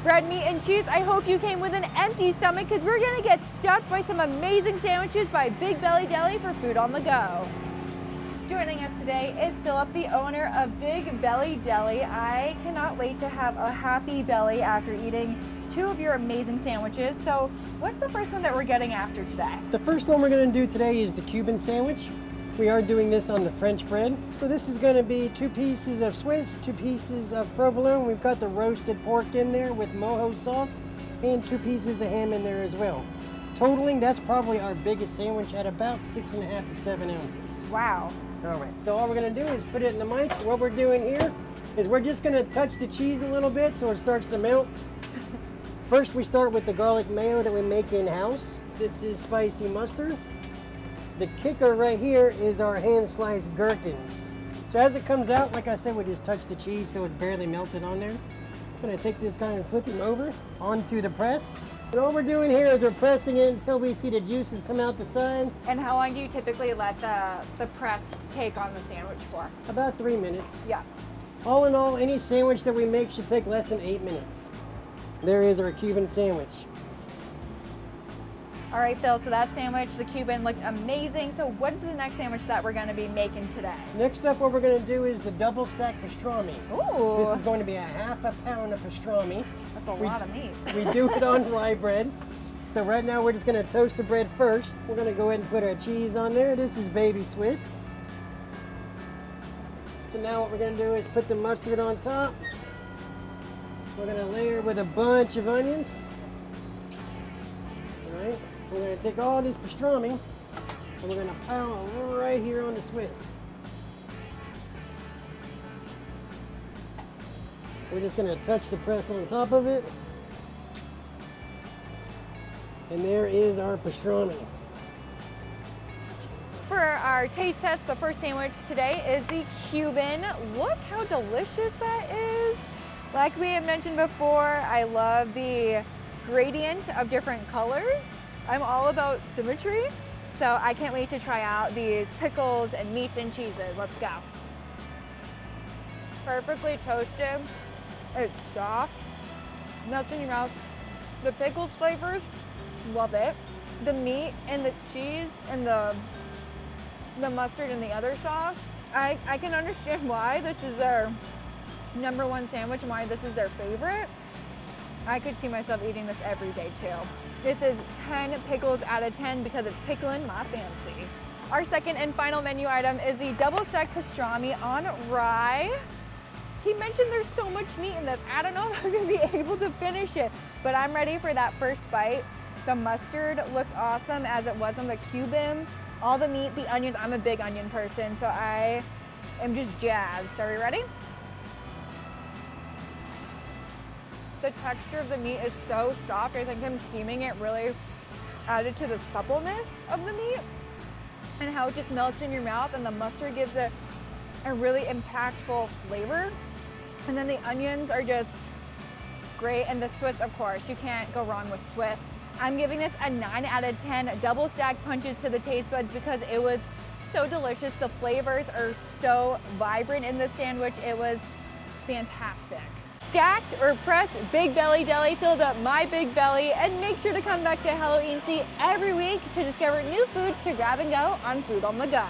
bread, meat, and cheese. I hope you came with an empty stomach because we're gonna get stuffed by some amazing sandwiches by Big Belly Deli for food on the go. Joining us today is Philip, the owner of Big Belly Deli. I cannot wait to have a happy belly after eating two of your amazing sandwiches. So what's the first one that we're getting after today? The first one we're going to do today is the Cuban sandwich. We are doing this on the French bread. So this is going to be 2 pieces of Swiss, 2 pieces of provolone. We've got the roasted pork in there with mojo sauce and 2 pieces of ham in there as well. Totaling, that's probably our biggest sandwich at about 6.5 to 7 ounces. Wow. All right, so all we're going to do is put it in the mic. What we're doing here is we're just going to touch the cheese a little bit so it starts to melt. First, we start with the garlic mayo that we make in-house. This is spicy mustard. The kicker right here is our hand-sliced gherkins. So as it comes out, like I said, we just touch the cheese so it's barely melted on there. I'm gonna take this guy and flip him over onto the press. And all we're doing here is we're pressing it until we see the juices come out the side. And how long do you typically let the press take on the sandwich for? About 3 minutes. Yeah. All in all, any sandwich that we make should take less than 8 minutes. There is our Cuban sandwich. All right, Phil, so that sandwich, the Cuban, looked amazing. So what is the next sandwich that we're gonna be making today? Next up, what we're gonna do is the double stack pastrami. Ooh. This is going to be a ½ pound of pastrami. That's a lot of meat. We do it on rye bread. So right now we're just gonna toast the bread first. We're gonna go ahead and put our cheese on there. This is baby Swiss. So now what we're gonna do is put the mustard on top. We're gonna layer with a bunch of onions. All right. We're going to take all this pastrami and we're going to pile it right here on the Swiss. We're just going to touch the press on top of it. And there is our pastrami. For our taste test, the first sandwich today is the Cuban. Look how delicious that is. Like we had mentioned before, I love the gradient of different colors. I'm all about symmetry, so I can't wait to try out these pickles and meats and cheeses. Let's go. Perfectly toasted. It's soft, melts in your mouth. The pickles flavors, love it. The meat and the cheese and the mustard and the other sauce, I can understand why this is their #1 sandwich and why this is their favorite. I could see myself eating this every day too. This is 10 pickles out of 10 because it's pickling my fancy. Our second and final menu item is the double stack pastrami on rye. He mentioned there's so much meat in this. I don't know if I'm gonna be able to finish it, but I'm ready for that first bite. The mustard looks awesome as it was on the Cuban. All the meat, the onions, I'm a big onion person, so I am just jazzed. Are we ready? The texture of the meat is so soft. I think him steaming it really added to the suppleness of the meat and how it just melts in your mouth, and the mustard gives it a really impactful flavor. And then the onions are just great, and the Swiss, of course, you can't go wrong with Swiss. I'm giving this a 9 out of 10 double stack punches to the taste buds because it was so delicious. The flavors are so vibrant in this sandwich. It was fantastic. Stacked or pressed Big Belly Deli filled up my big belly, and make sure to come back to Hello E&C every week to discover new foods to grab and go on Food on the Go.